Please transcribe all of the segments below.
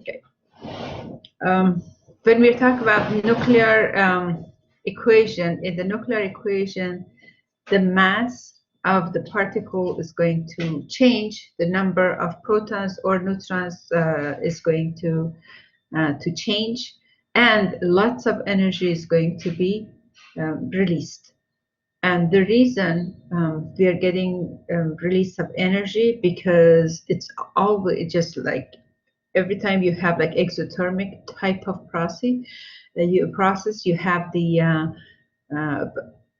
Okay. When we talk about nuclear equation, in the nuclear equation, the mass of the particle is going to change. The number of protons or neutrons is going to change, and lots of energy is going to be released. And the reason we are getting release of energy, because it's always just like every time you have like exothermic type of process, you have the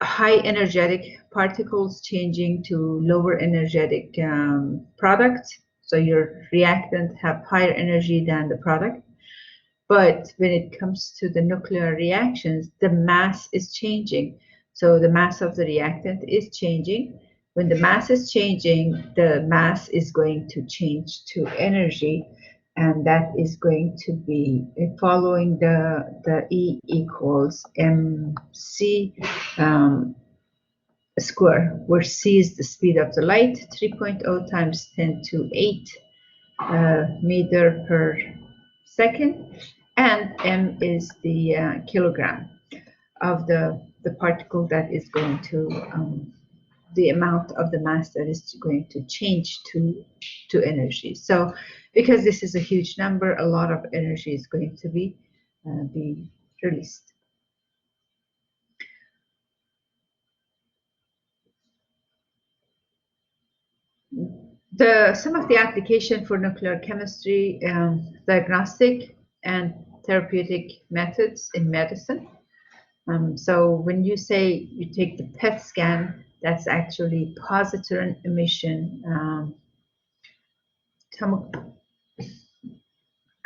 high energetic particles changing to lower energetic products. So your reactant have higher energy than the product. But when it comes to the nuclear reactions, the mass is changing. So the mass of the reactant is changing. When the mass is changing, the mass is going to change to energy, and that is going to be following the E equals mc square, where c is the speed of the light, 3.0 times 10 to 8 meter per second, and m is the kilogram of the particle that is going to the amount of the mass that is going to change to energy. So because this is a huge number, a lot of energy is going to be released. Some of the application for nuclear chemistry, diagnostic and therapeutic methods in medicine. So when you say you take the PET scan, that's actually positron emission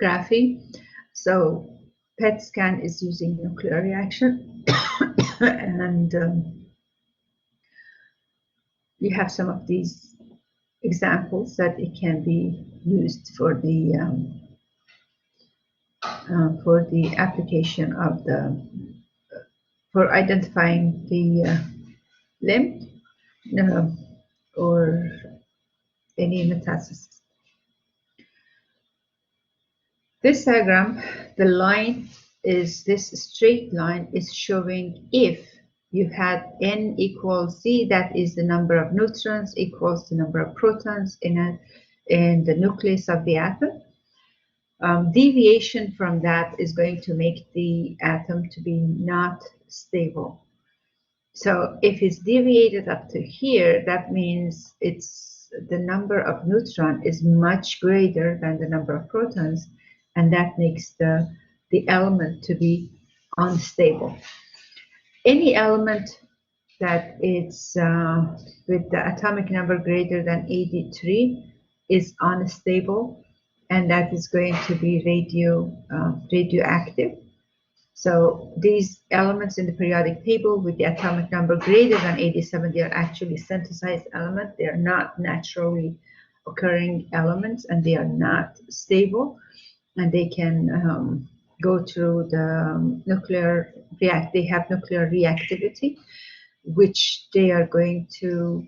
tomography. So PET scan is using nuclear reaction, and you have some of these examples that it can be used for the application of for identifying the limb or any metastasis. This diagram, the line is this straight line is showing if you had n equals z, that is the number of neutrons equals the number of protons in the nucleus of the atom. Deviation from that is going to make the atom to be not stable. So if it's deviated up to here, that means it's the number of neutron is much greater than the number of protons, and that makes the element to be unstable. Any element that is with the atomic number greater than 83 is unstable, and that is going to be radioactive. So these elements in the periodic table with the atomic number greater than 87, they are actually synthesized elements. They are not naturally occurring elements, and they are not stable, and they can go through the nuclear they have nuclear reactivity, which they are going to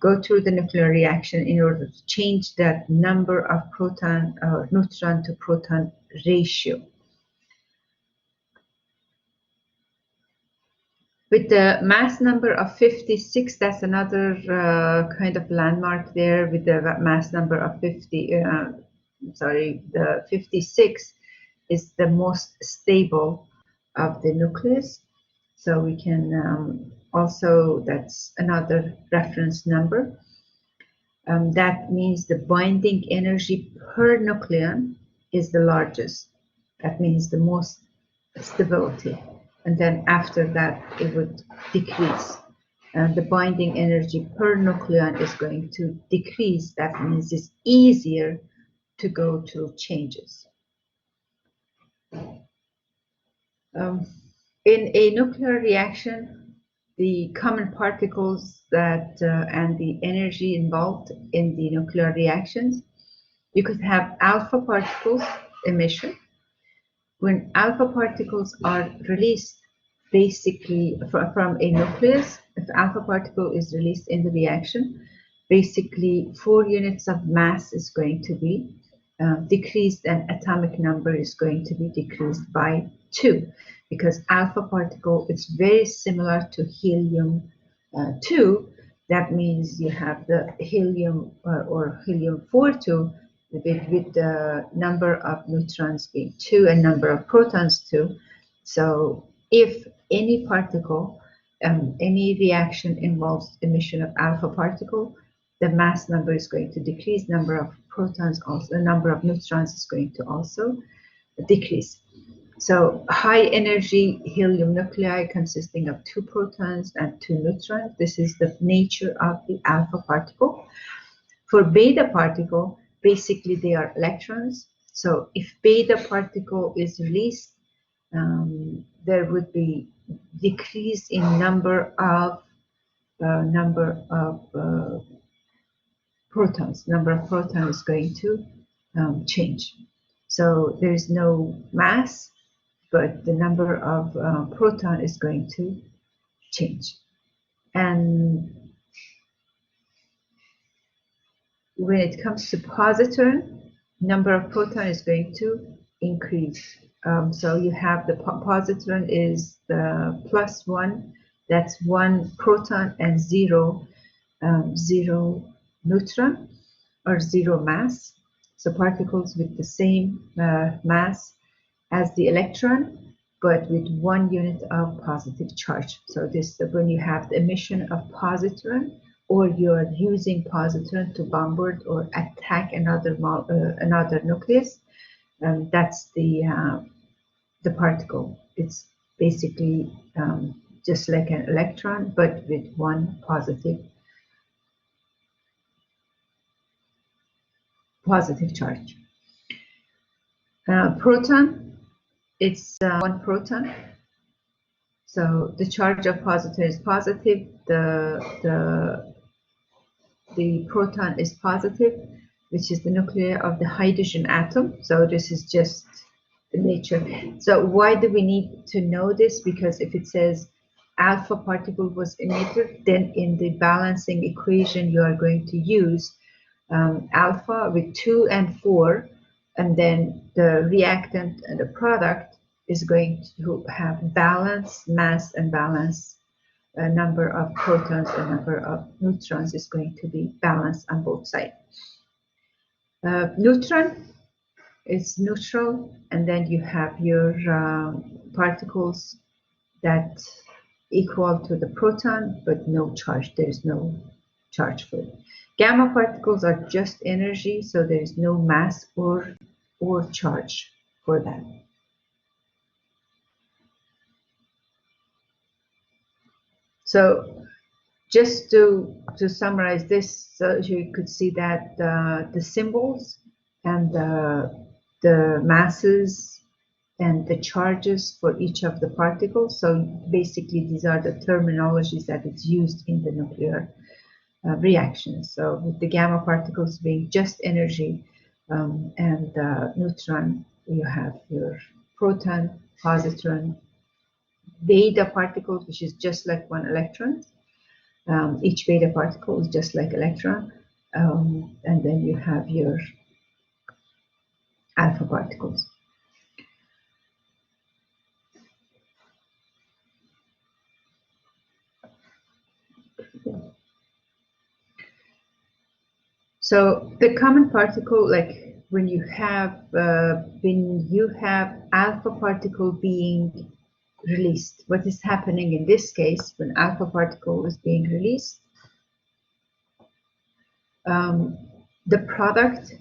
go through the nuclear reaction in order to change that number of proton or neutron to proton ratio. With the mass number of 56, that's another kind of landmark there. With the mass number of the 56 is the most stable of the nucleus. So we can also, that's another reference number. That means the binding energy per nucleon is the largest. That means the most stability. And then after that, it would decrease. And the binding energy per nucleon is going to decrease. That means it's easier to go through changes. In a nuclear reaction, the common particles that and the energy involved in the nuclear reactions, you could have alpha particles emission. When alpha particles are released, basically from a nucleus, if alpha particle is released in the reaction, basically 4 units of mass is going to be decreased, then atomic number is going to be decreased by 2, because alpha particle is very similar to helium 2. That means you have the helium or helium 42 with the number of neutrons being 2 and number of protons 2. So if any particle, any reaction involves emission of alpha particle, the mass number is going to decrease, number of protons also, the number of neutrons is going to also decrease. So high energy helium nuclei consisting of 2 protons and 2 neutrons. This is the nature of the alpha particle. For beta particle, basically they are electrons. So if beta particle is released, there would be decrease in number of protons. Number of protons is going to change. So there is no mass, but the number of proton is going to change. And when it comes to positron, number of proton is going to increase. So you have the positron is the +1, that's 1 proton and 0 neutron or 0 mass. So particles with the same mass as the electron, but with 1 unit of positive charge. So this, when you have the emission of positron, or you're using positron to bombard or attack another nucleus, that's the particle. It's basically just like an electron, but with 1 positive charge. Proton, it's 1 proton. So the charge of positron is positive. The proton is positive, which is the nucleus of the hydrogen atom. So this is just the nature. So why do we need to know this? Because if it says alpha particle was emitted, then in the balancing equation you are going to use alpha with 2 and 4, and then the reactant and the product is going to have balance mass and balance number of protons and number of neutrons is going to be balanced on both sides. Neutron is neutral, and then you have your particles that equal to the proton, but no charge. There is no charge for it. Gamma particles are just energy, so there is no mass or charge for that. So just to summarize this, so you could see that the symbols and the masses and the charges for each of the particles. So basically these are the terminologies that is used in the nuclear reactions. So with the gamma particles being just energy, and neutron, you have your proton, positron, beta particles, which is just like 1 electron. Each beta particle is just like electron, and then you have your alpha particles. So the common particle, like when you have alpha particle being released, what is happening in this case when alpha particle is being released? The product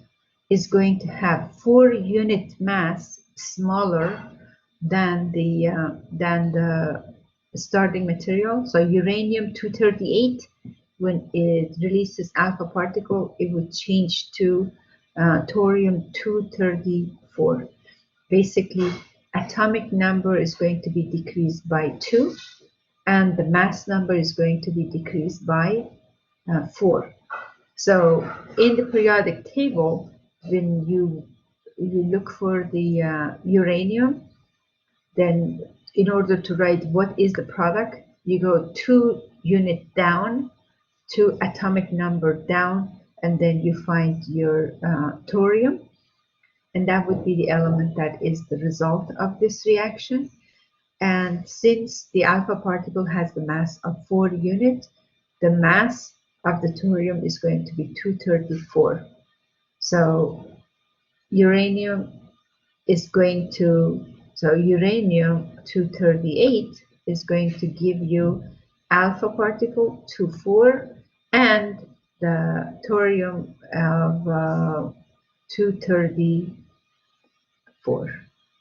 is going to have 4 unit mass smaller than the starting material. So uranium-238, when it releases alpha particle, it would change to thorium-234. Basically, atomic number is going to be decreased by 2, and the mass number is going to be decreased by 4. So in the periodic table, when you look for the uranium, then in order to write what is the product, you go 2 unit down, 2 atomic number down, and then you find your thorium. and that would be the element that is the result of this reaction. And since the alpha particle has the mass of 4 units, the mass of the thorium is going to be 234. So uranium is going to, so uranium 238 is going to give you alpha particle 24 and the thorium of 234.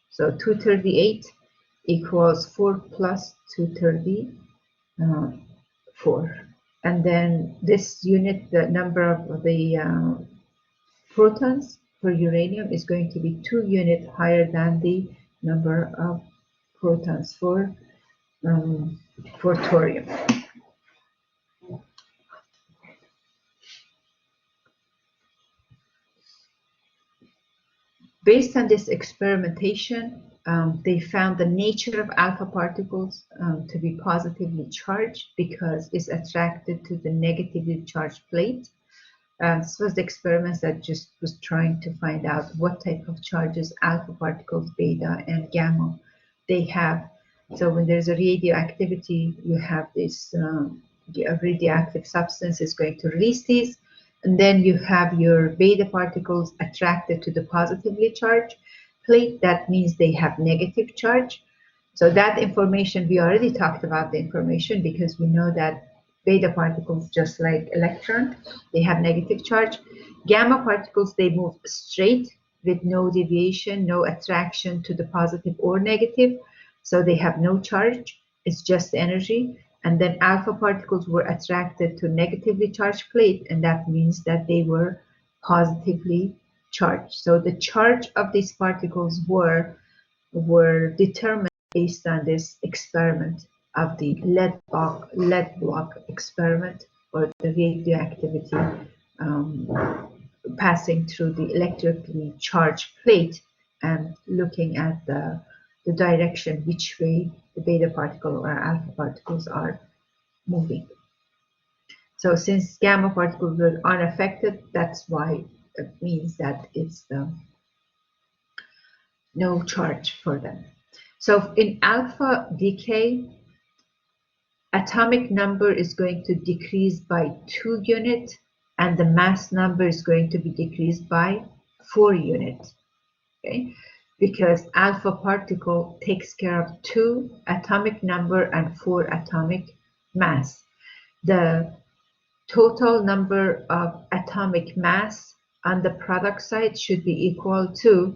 So 238 equals 4 plus 234. And then this unit, the number of the protons for uranium is going to be 2 units higher than the number of protons for thorium. Based on this experimentation, they found the nature of alpha particles to be positively charged because it's attracted to the negatively charged plate. This was the experiments that just was trying to find out what type of charges alpha particles, beta, and gamma they have. So when there's a radioactivity, you have this radioactive substance is going to release these, and then you have your beta particles attracted to the positively charged plate. That means they have negative charge. So that information, we already talked about the information because we know that beta particles, just like electron, they have negative charge. Gamma particles, they move straight with no deviation, no attraction to the positive or negative. So they have no charge, it's just energy. And then alpha particles were attracted to negatively charged plate, and that means that they were positively charged. So the charge of these particles were determined based on this experiment of the lead block experiment, or the radioactivity passing through the electrically charged plate and looking at the direction which way the beta particle or alpha particles are moving. So since gamma particles were unaffected, that's why it means that it's no charge for them. So in alpha decay, atomic number is going to decrease by 2 units, and the mass number is going to be decreased by 4 units. Okay, because alpha particle takes care of 2 atomic number and 4 atomic mass. The total number of atomic mass on the product side should be equal to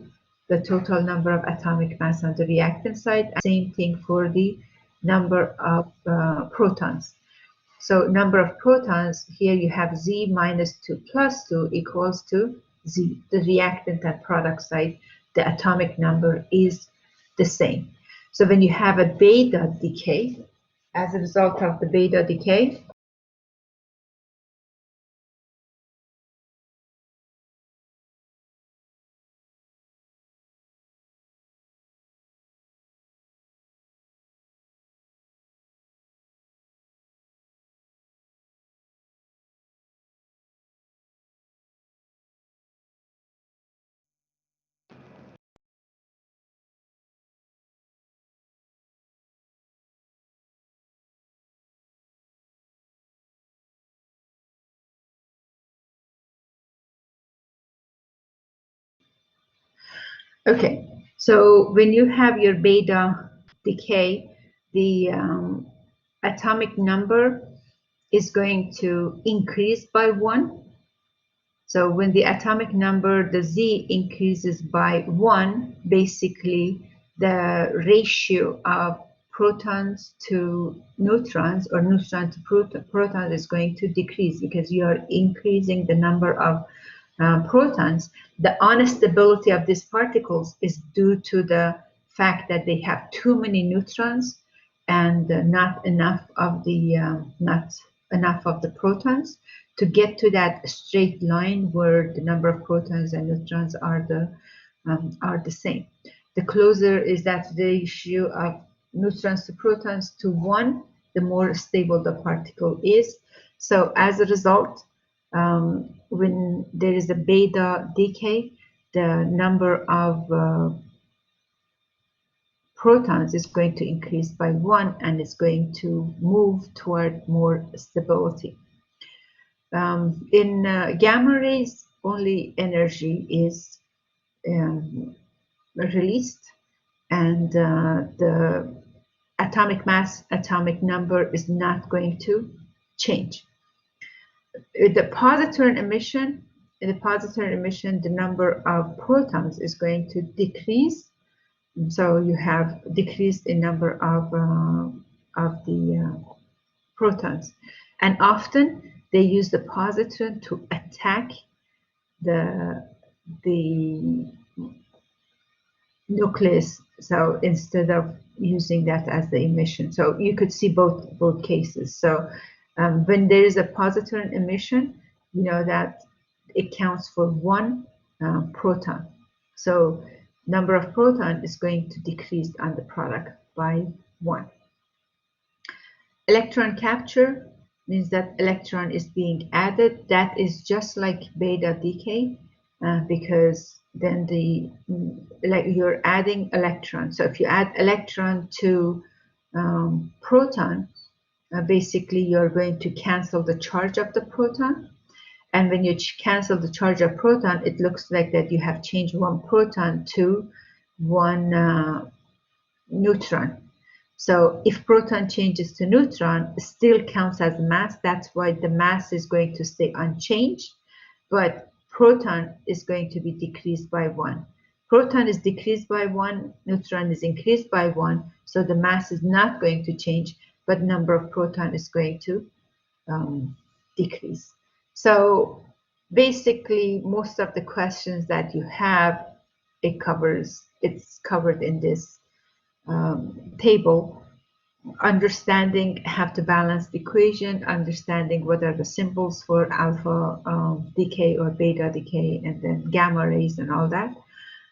the total number of atomic mass on the reactant side. Same thing for the number of protons. So number of protons, here you have Z minus 2 plus 2 equals to Z. The reactant and product side, the atomic number is the same. So when you have a beta decay, as a result of the beta decay, okay, so when you have your beta decay, the atomic number is going to increase by 1. So when the atomic number, the Z, increases by 1, basically the ratio of protons to neutrons, or neutrons to protons, is going to decrease because you are increasing the number of protons. The unstability of these particles is due to the fact that they have too many neutrons and not enough of the protons to get to that straight line where the number of protons and neutrons are the same. The closer is that ratio of neutrons to protons to 1, the more stable the particle is. So as a result, when there is a beta decay, the number of protons is going to increase by 1 and it's going to move toward more stability. In gamma rays, only energy is released, and the atomic mass, atomic number is not going to change. With the positron emission, in the positron emission, the number of protons is going to decrease. So you have decreased in number of the protons, and often they use the positron to attack the nucleus. So instead of using that as the emission, so you could see both cases. So when there is a positron emission, you know that it counts for 1 proton. So number of proton is going to decrease on the product by 1. Electron capture means that electron is being added. That is just like beta decay, because then you're adding electron. So if you add electron to proton, basically you're going to cancel the charge of the proton. And when you cancel the charge of proton, it looks like that you have changed 1 proton to 1 neutron. So if proton changes to neutron, it still counts as mass. That's why the mass is going to stay unchanged, but proton is going to be decreased by 1. Proton is decreased by 1, neutron is increased by 1, so the mass is not going to change, but number of proton is going to decrease. So basically, most of the questions that you have, it's covered in this table. Understanding how to balance the equation, understanding what are the symbols for alpha decay or beta decay, and then gamma rays and all that,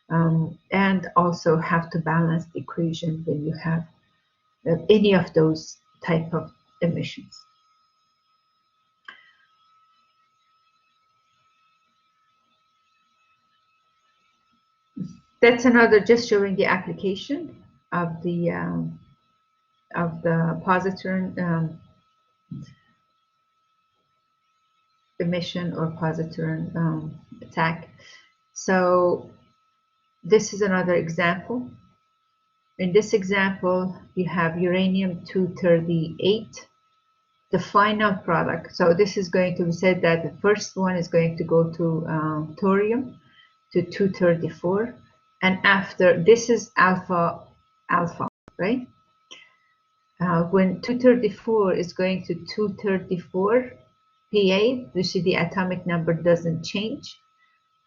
and also have to balance the equation when you have any of those type of emissions. That's another, just showing the application of the positron emission or positron attack. So this is another example. In this example, you have uranium-238, the final product. So this is going to be said that the first one is going to go to thorium to 234, and after this is alpha, right? When 234 is going to 234 Pa, you see the atomic number doesn't change.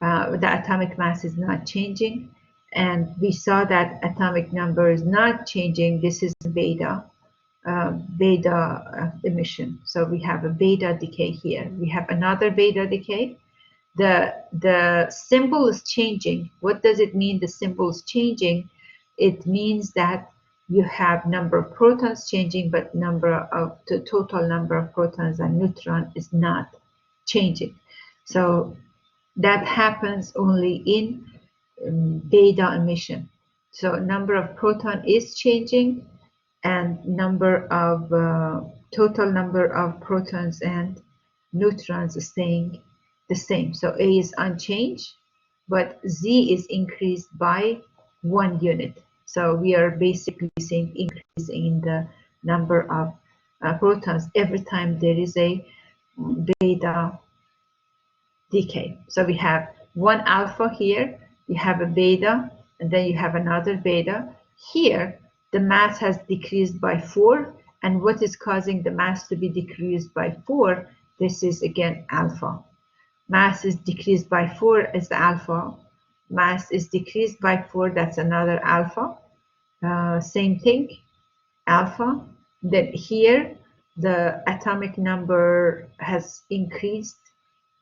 The atomic mass is not changing, and we saw that atomic number is not changing. This is beta emission. So we have a beta decay here. We have another beta decay. The symbol is changing. What does it mean? The symbol is changing. It means that you have number of protons changing, but the total number of protons and neutron is not changing. So that happens only in beta emission. So number of proton is changing, and total number of protons and neutrons is staying the same. So A is unchanged, but Z is increased by 1 unit. So we are basically seeing increase in the number of protons every time there is a beta decay. So we have 1 alpha here, you have a beta, and then you have another beta. Here, the mass has decreased by 4, and what is causing the mass to be decreased by 4? This is again alpha. Mass is decreased by 4 is the alpha. Mass is decreased by 4, that's another alpha. Same thing, alpha. Then here, the atomic number has increased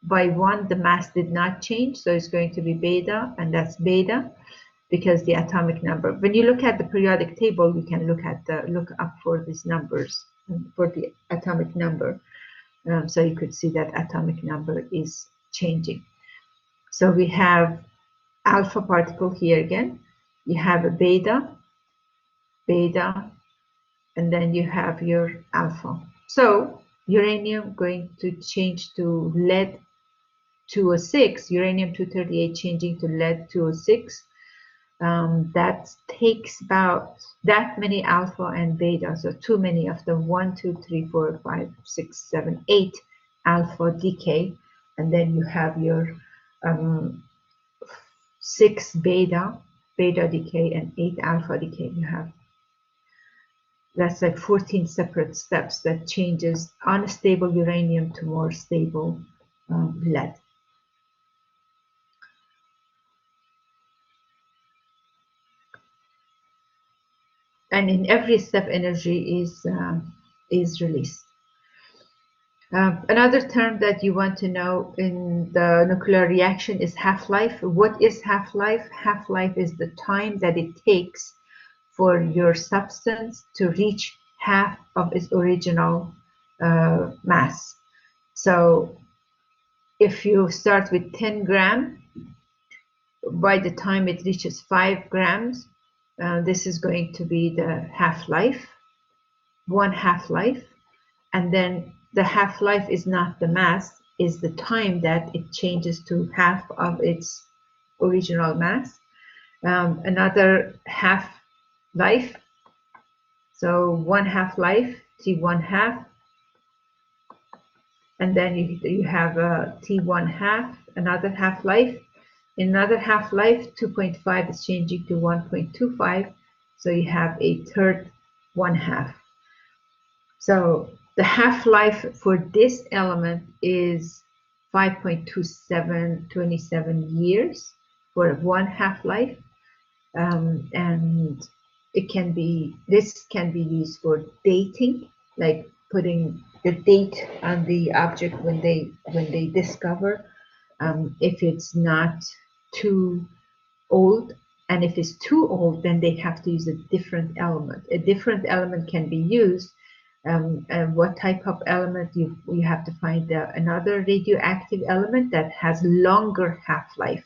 by 1. The mass did not change, so it's going to be beta, and that's beta because the atomic number. When you look at the periodic table, you can look up for these numbers for the atomic number. So you could see that atomic number is changing. So we have alpha particle here again. You have a beta, and then you have your alpha. So uranium going to change to lead 206, uranium-238 changing to lead-206. That takes about that many alpha and beta, so too many of them, 1, 2, 3, 4, 5, 6, 7, 8 alpha decay, and then you have your 6 beta decay, and 8 alpha decay. You have, that's like 14 separate steps that changes unstable uranium to more stable lead. And in every step, energy is released. Another term that you want to know in the nuclear reaction is half-life. What is half-life? Half-life is the time that it takes for your substance to reach half of its original mass. So if you start with 10 grams, by the time it reaches 5 grams, this is going to be the half-life, one half-life. And then the half-life is not the mass, is the time that it changes to half of its original mass. Another half-life, so one half-life, T1 half, and then you have a T1 half, another half-life. In another half-life, 2.5 is changing to 1.25, so you have a third 1/2. So the half-life for this element is 5.27 years for one half-life, and this can be used for dating, like putting the date on the object when they discover, if it's not too old. And if it's too old, then they have to use a different element. A different element can be used. And what type of element? You have to find another radioactive element that has longer half-life.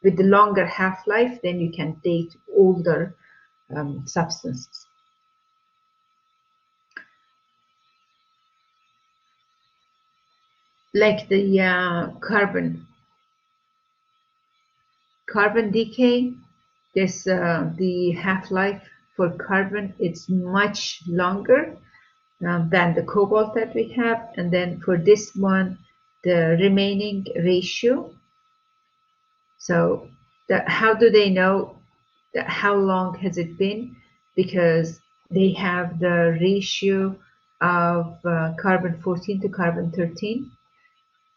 With the longer half-life, then you can date older substances. Like the carbon decay, this the half-life for carbon, it's much longer than the cobalt that we have. And then for this one, the remaining ratio. So how do they know how long has it been? Because they have the ratio of carbon-14 to carbon-13.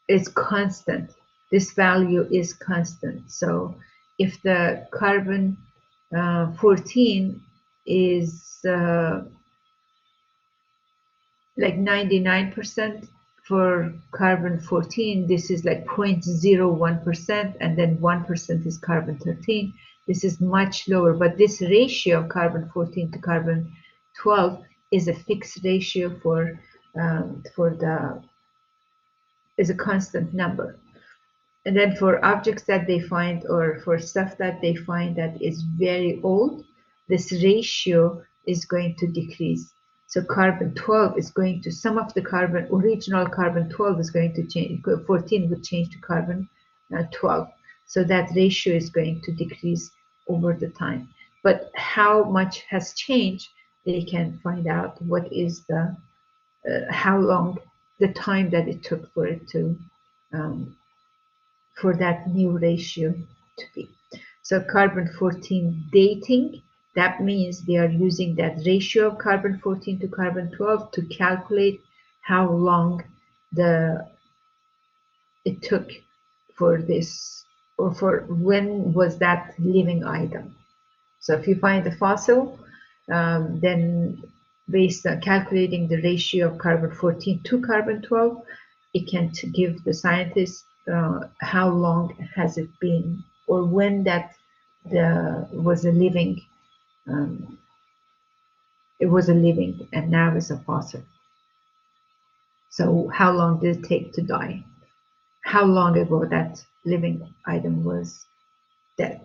It's constant. This value is constant. So if the carbon-14 is like 99% for carbon-14, this is like 0.01%, and then 1% is carbon-13. This is much lower, but this ratio of carbon-14 to carbon-12 is a fixed ratio is a constant number. And then for objects that they find, or for stuff that they find that is very old, this ratio is going to decrease. So carbon-12 is going to, some of the original carbon-12 is going to change, 14 would change to carbon-12. So that ratio is going to decrease over the time. But how much has changed, they can find out what is the, how long, the time that it took for it to, for that new ratio to be. So carbon-14 dating, that means they are using that ratio of carbon-14 to carbon-12 to calculate how long it took for this, or for when was that living item. So if you find a fossil, then based on calculating the ratio of carbon-14 to carbon-12, it can give the scientists how long has it been, or when that was a living, it was a living and now it's a fossil. So how long did it take to die? How long ago that living item was dead.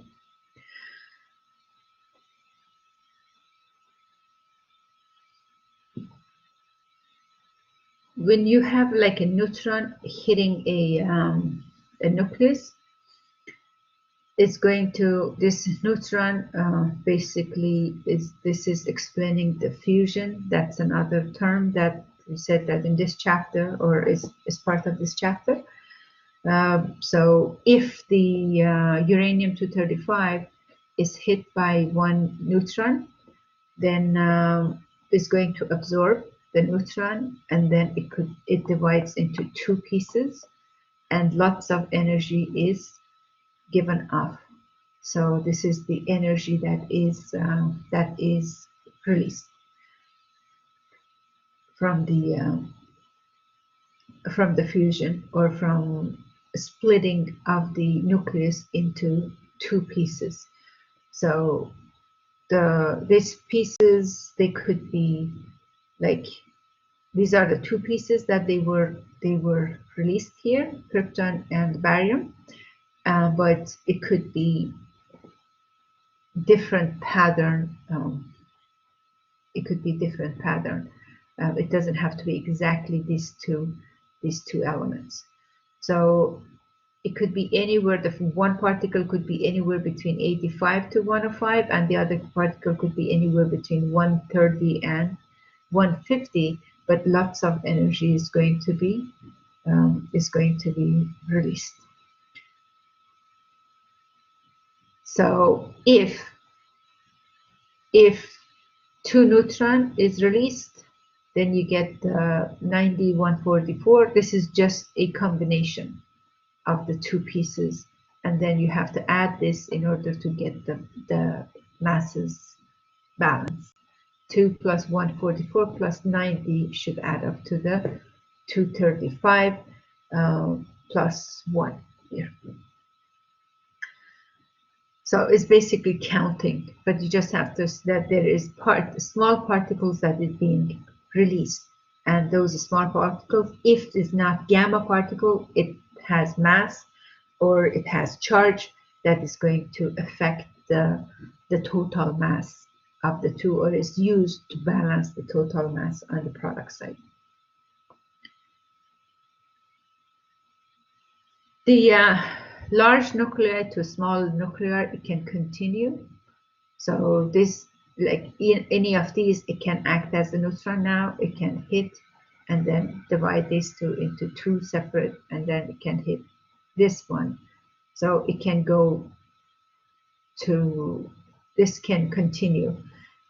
When you have like a neutron hitting a nucleus, it's going to, this neutron basically this is explaining the fusion. That's another term that we said that in this chapter, or is part of this chapter. So if the uranium-235 is hit by one neutron, then it's going to absorb the neutron, and then it divides into two pieces, and lots of energy is given off. So this is the energy that is released from the fusion, or from splitting of the nucleus into two pieces. So these pieces, they could be like, these are the two pieces that they were released here, krypton and barium, but it could be different pattern. It could be different pattern. It doesn't have to be exactly these two elements. So it could be anywhere, the one particle could be anywhere between 85 to 105, and the other particle could be anywhere between 130 and 150, but lots of energy is going to be released. So if two neutron is released, then you get the 9144. This is just a combination of the two pieces, and then you have to add this in order to get the masses balance. 2 plus 144 plus 90 should add up to the 235 plus 1 here. So it's basically counting, but you just have to, that there is small particles that is being released, and those small particles, if it's not gamma particle, it has mass or it has charge that is going to affect the total mass of the two, or is used to balance the total mass on the product side. The large nuclei to small nuclei, it can continue. So this, like in any of these, it can act as a neutron now. It can hit and then divide these two into two separate, and then it can hit this one. So it can go to, this can continue.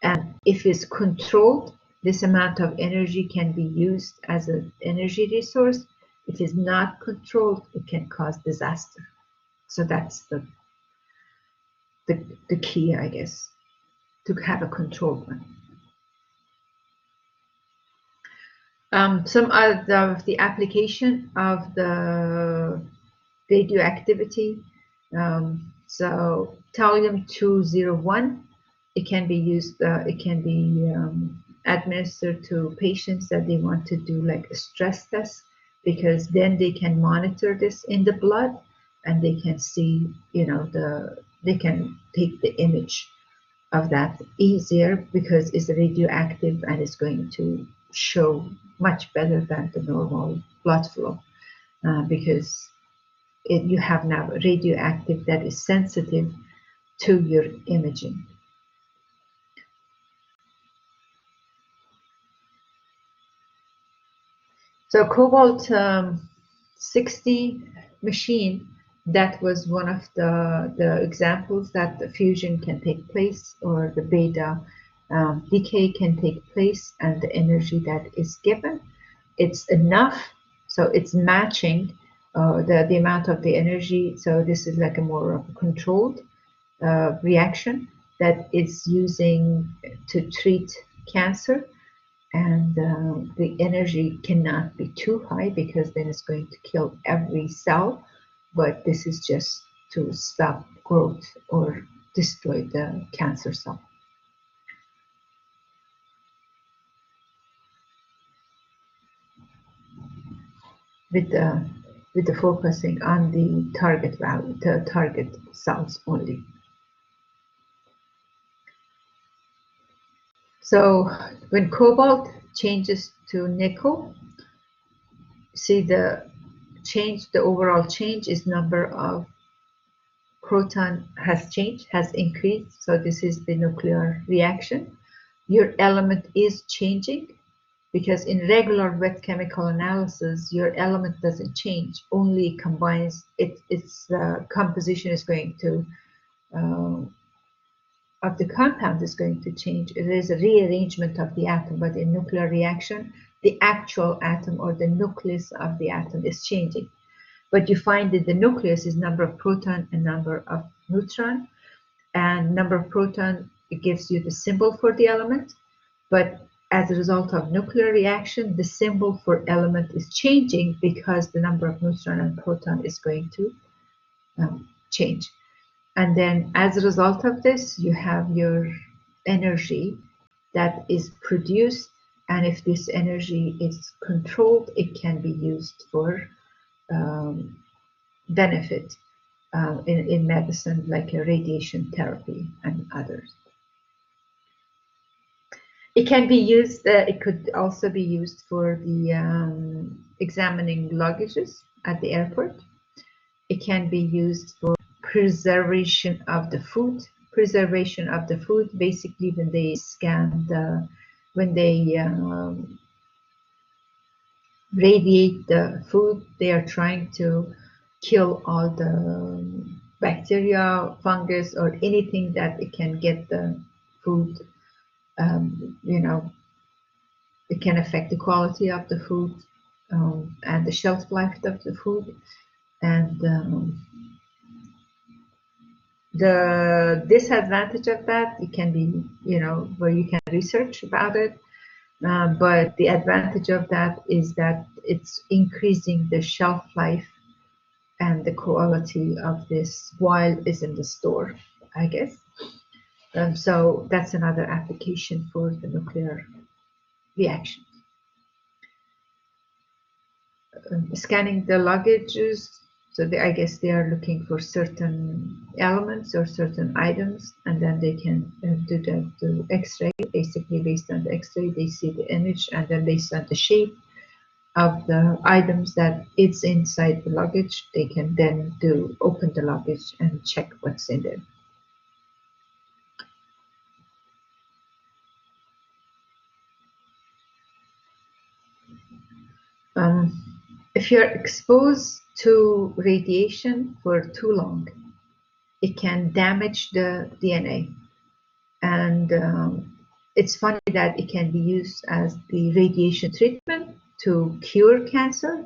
And if it's controlled, this amount of energy can be used as an energy resource. If it's not controlled, it can cause disaster. So that's the key, I guess, to have a controlled one. Some of the application of the radioactivity. So thallium-201, it can be used, it can be administered to patients that they want to do like a stress test, because then they can monitor this in the blood, and they can see, you know, they can take the image of that easier, because it's radioactive and it's going to show much better than the normal blood flow, because you have now radioactive that is sensitive to your imaging. So cobalt 60 machine, that was one of the examples that the fusion can take place, or the beta decay can take place, and the energy that is given, it's enough, so it's matching the amount of the energy. So this is like a more of a controlled reaction that is using to treat cancer. And the energy cannot be too high, because then it's going to kill every cell, but this is just to stop growth or destroy the cancer cell. With the with the focusing on the target value, the target cells only. So when cobalt changes to nickel, see the change, the overall change is number of proton has changed, has increased. So this is the nuclear reaction. Your element is changing, because in regular wet chemical analysis, your element doesn't change, only combines, its composition is going to, of the compound is going to change. It is a rearrangement of the atom, but in nuclear reaction, the actual atom or the nucleus of the atom is changing. But you find that the nucleus is number of proton and number of neutron, and number of proton, it gives you the symbol for the element, but as a result of nuclear reaction, the symbol for element is changing because the number of neutron and proton is going to change. And then as a result of this, you have your energy that is produced. And if this energy is controlled, it can be used for benefit in medicine, like a radiation therapy and others. It can be used, it could also be used for the examining luggages at the airport. It can be used for preservation of the food. Preservation of the food, basically when they scan the, when they radiate the food, they are trying to kill all the bacteria, fungus, or anything that it can get the food. You know, it can affect the quality of the food and the shelf life of the food. And the disadvantage of that, it can be, you know, where you can research about it. But the advantage of that is that it's increasing the shelf life and the quality of this while it's in the store, I guess. So that's another application for the nuclear reaction. Scanning the luggages, so I guess they are looking for certain elements or certain items, and then they can do the X-ray. Basically, based on the X-ray, they see the image, and then based on the shape of the items that it's inside the luggage, they can then open the luggage and check what's in there. If you're exposed to radiation for too long, it can damage the DNA. And it's funny that it can be used as the radiation treatment to cure cancer.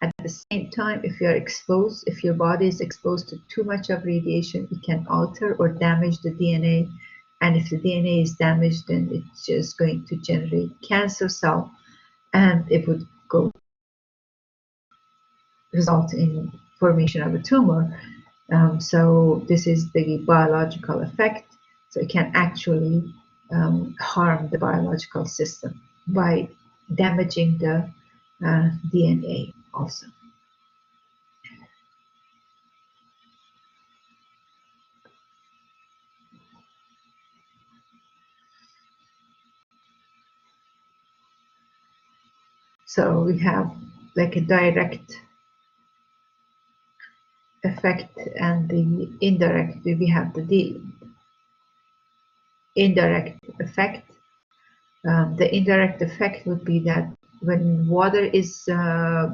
At the same time, if you're exposed, if your body is exposed to too much of radiation, it can alter or damage the DNA. And if the DNA is damaged, then it's just going to generate cancer cell, and it would result in formation of a tumor. So this is the biological effect. So it can actually harm the biological system by damaging the DNA also. So we have like a direct effect and the indirect. We have the indirect effect. The indirect effect would be that when water is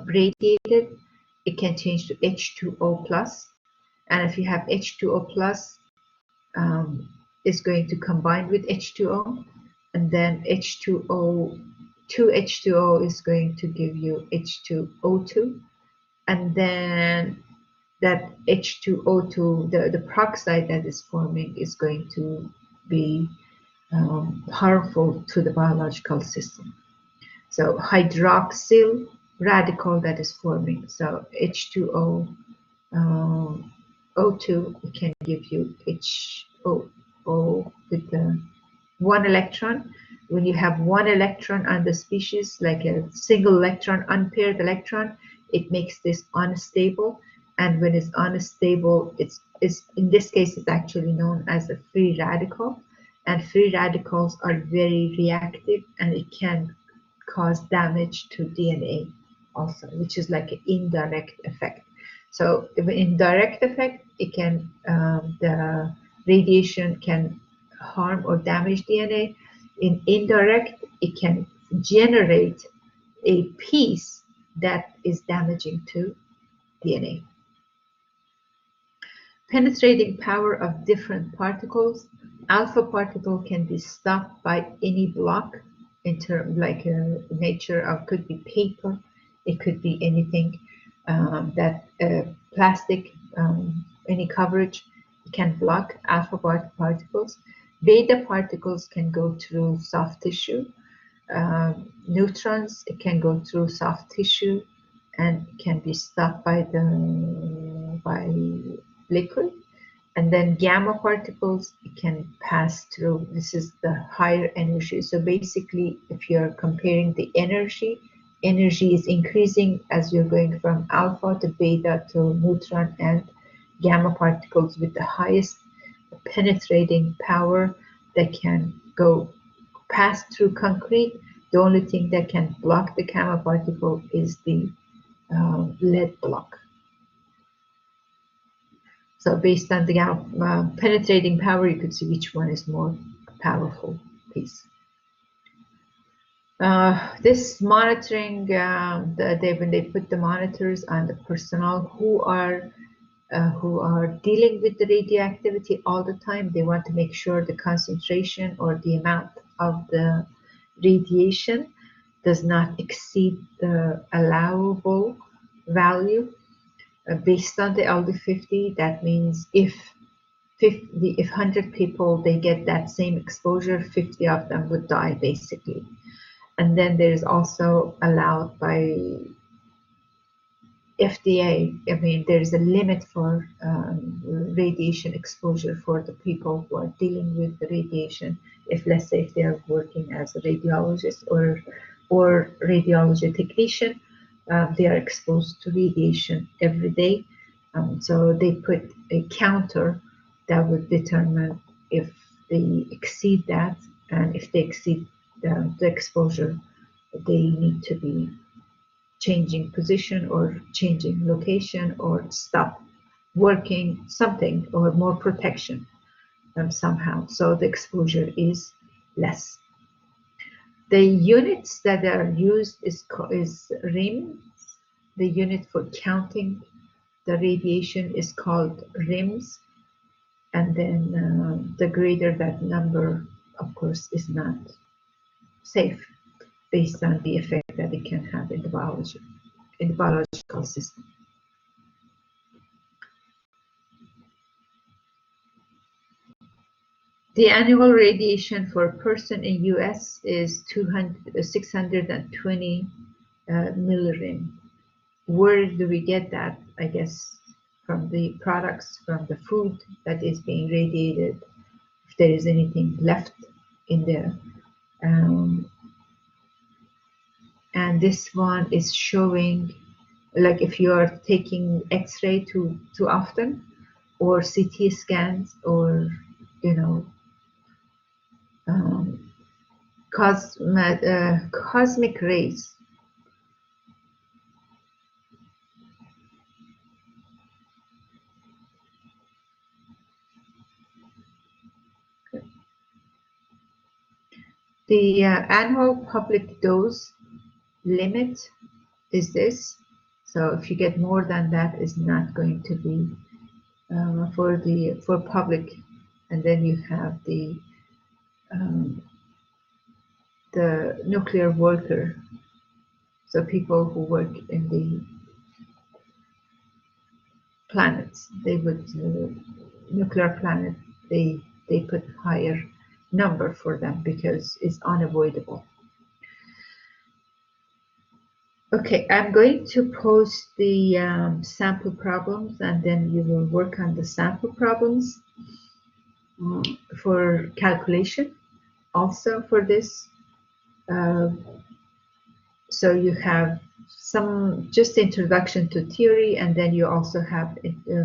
radiated, it can change to H2O plus, and if you have H2O plus, is going to combine with H2O, and then H2O, 2H2O is going to give you H2O2, and then that H2O2, the peroxide that is forming, is going to be harmful to the biological system. So hydroxyl radical that is forming, so H2O O2 can give you HOO with the one electron. When you have one electron on the species, like a single electron, unpaired electron, it makes this unstable. And when it's unstable, it's in this case, it's actually known as a free radical. And free radicals are very reactive, and it can cause damage to DNA also, which is like an indirect effect. So if an indirect effect, it can the radiation can harm or damage DNA. In indirect, it can generate a piece that is damaging to DNA. Penetrating power of different particles. Alpha particle can be stopped by any block in term like nature of, could be paper, it could be anything that plastic, any coverage can block alpha particles. Beta particles can go through soft tissue. Neutrons, it can go through soft tissue and can be stopped by liquid. And then gamma particles, it can pass through. This is the higher energy. So basically, if you're comparing the energy is increasing as you're going from alpha to beta to neutron and gamma particles with the highest penetrating power that can go pass through concrete. The only thing that can block the gamma particle is the lead block. So based on the penetrating power, you could see which one is more powerful piece. This monitoring, when they put the monitors on the personnel who are dealing with the radioactivity all the time, they want to make sure the concentration or the amount of the radiation does not exceed the allowable value. Based on the LD50, that means if 100 people, they get that same exposure, 50 of them would die basically. And then there's also allowed by FDA, I mean, there's a limit for radiation exposure for the people who are dealing with the radiation. If, let's say, if they are working as a radiologist or radiology technician, they are exposed to radiation every day. So they put a counter that would determine if they exceed that, and if they exceed the exposure, they need to be changing position or changing location or stop working something or more protection somehow. So the exposure is less. The units that are used is RIMS. The unit for counting the radiation is called RIMS. And then the greater that number, of course, is not safe based on the effect that it can have in the biological system. The annual radiation for a person in US is 620 millirem. Where do we get that? I guess from the products, from the food that is being radiated, if there is anything left in there. And this one is showing, like if you are taking X-ray too often, or CT scans, or cosmic rays. The annual public dose limit is this. So if you get more than that, is not going to be for public. And then you have the nuclear worker. So people who work in the planets, they would nuclear planet. They put higher number for them because it's unavoidable. Okay, I'm going to post the sample problems, and then you will work on the sample problems for calculation also for this. So you have some just introduction to theory, and then you also have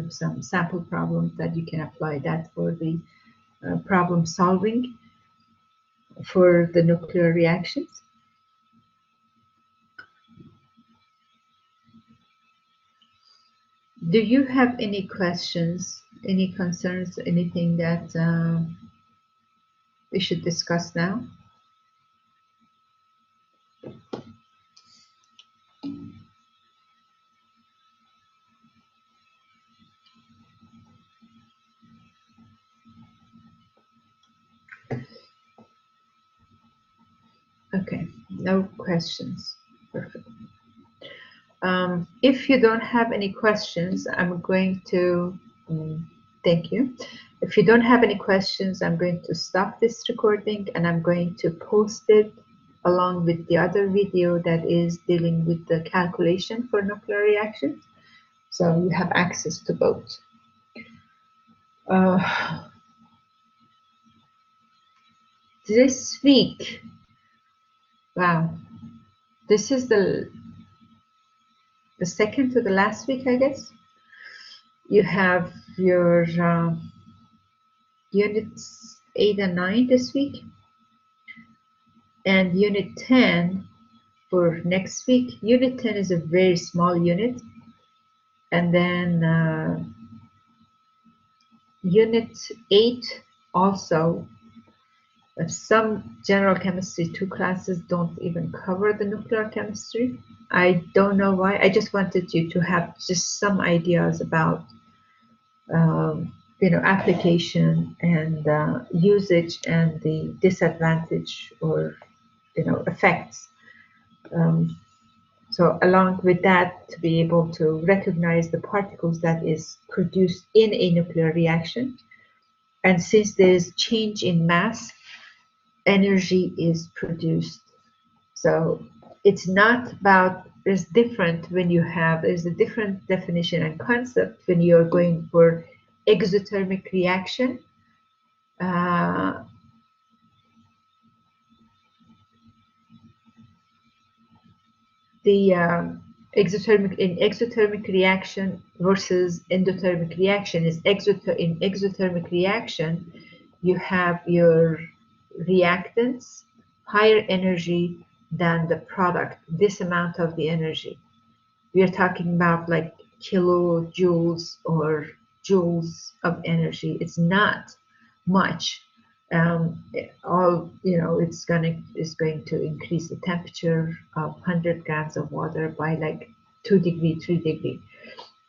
some sample problems that you can apply that for the problem solving for the nuclear reactions. Do you have any questions, any concerns, anything that we should discuss now? Okay, no questions. Perfect. If you don't have any questions, I'm going to thank you. If you don't have any questions, I'm going to stop this recording and I'm going to post it along with the other video that is dealing with the calculation for nuclear reactions. So you have access to both. This week, wow, this is the second to the last week, I guess. You have your units 8 and 9 this week, and unit 10 for next week. Unit 10 is a very small unit, and then unit 8 also. Some general chemistry 2 classes don't even cover the nuclear chemistry. I don't know why. I just wanted you to have just some ideas about application and usage and the disadvantage or effects. So along with that, to be able to recognize the particles that is produced in a nuclear reaction. And since there is change in mass, energy is produced. So it's not about, there's a different definition and concept when you're going for exothermic reaction. The exothermic reaction versus endothermic reaction is in exothermic reaction, you have your reactants higher energy than the product, this amount of the energy. We are talking about like kilojoules or joules of energy. It's not much. It's going to increase the temperature of 100 grams of water by like 2 degrees, 3 degrees.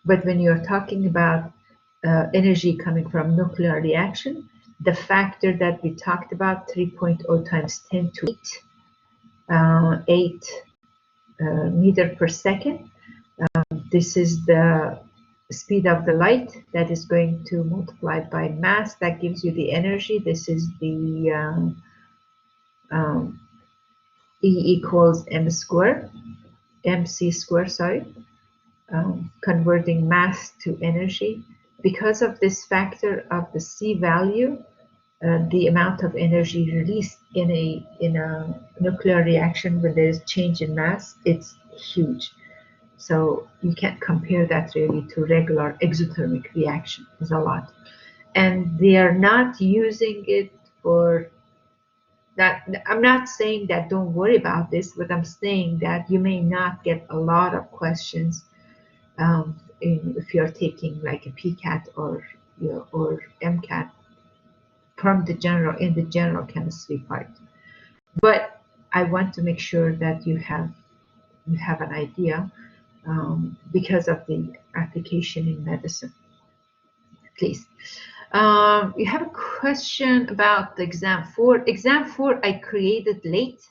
But when you're talking about energy coming from nuclear reaction, the factor that we talked about, 3.0 times 10 to 8 meter per second. This is the speed of the light that is going to multiply by mass that gives you the energy. This is the E equals mc square, sorry, converting mass to energy. Because of this factor of the C value, the amount of energy released in a nuclear reaction when there is change in mass, it's huge. So you can't compare that really to regular exothermic reaction. It's a lot. And they are not using it for that. I'm not saying that don't worry about this, but I'm saying that you may not get a lot of questions if you're taking like a PCAT or MCAT from the general chemistry part. But I want to make sure that you have an idea because of the application in medicine. Please. You have a question about the exam 4. Exam 4 I created late.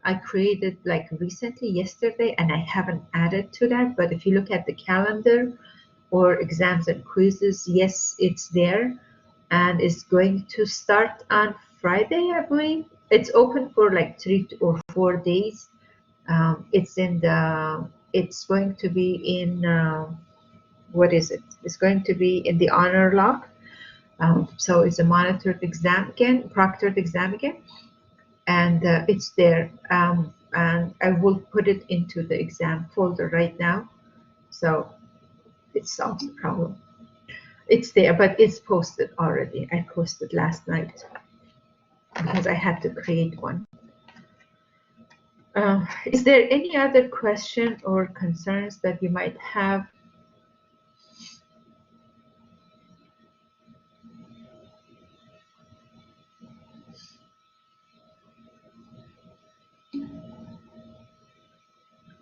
I created like recently, yesterday, and I haven't added to that. But if you look at the calendar or exams and quizzes, yes, it's there. And it's going to start on Friday, I believe. It's open for like 3 or 4 days. It's going to be in, what is it? It's going to be in the honor log. So it's a monitored exam again, proctored exam again, and it's there. and I will put it into the exam folder right now. So it solves the problem. It's there, but it's posted already. I posted last night because I had to create one. Is there any other question or concerns that you might have?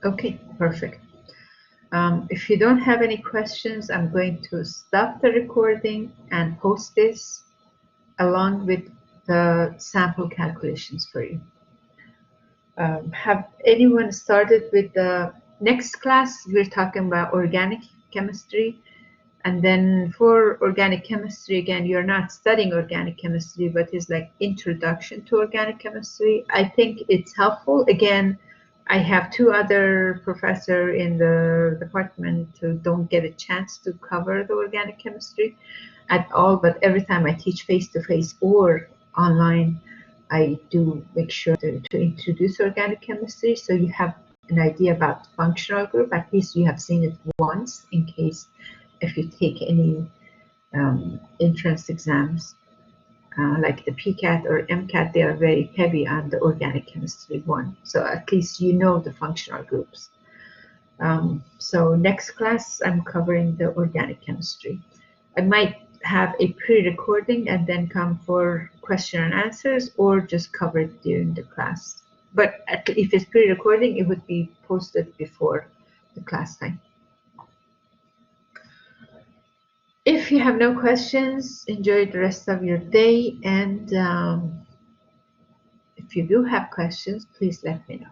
Okay, perfect. If you don't have any questions, I'm going to stop the recording and post this along with the sample calculations for you. Have anyone started with the next class? We're talking about organic chemistry. And then for organic chemistry, again, you're not studying organic chemistry, but it's like introduction to organic chemistry. I think it's helpful. Again, I have two other professors in the department who don't get a chance to cover the organic chemistry at all, but every time I teach face-to-face or online, I do make sure to introduce organic chemistry so you have an idea about functional group. At least you have seen it once in case if you take any entrance exams like the PCAT or MCAT, they are very heavy on the organic chemistry one. So at least you know the functional groups. So next class, I'm covering the organic chemistry. I might have a pre-recording and then come for question and answers, or just cover it during the class. But if it's pre-recording, it would be posted before the class time. If you have no questions, enjoy the rest of your day. And if you do have questions, please let me know.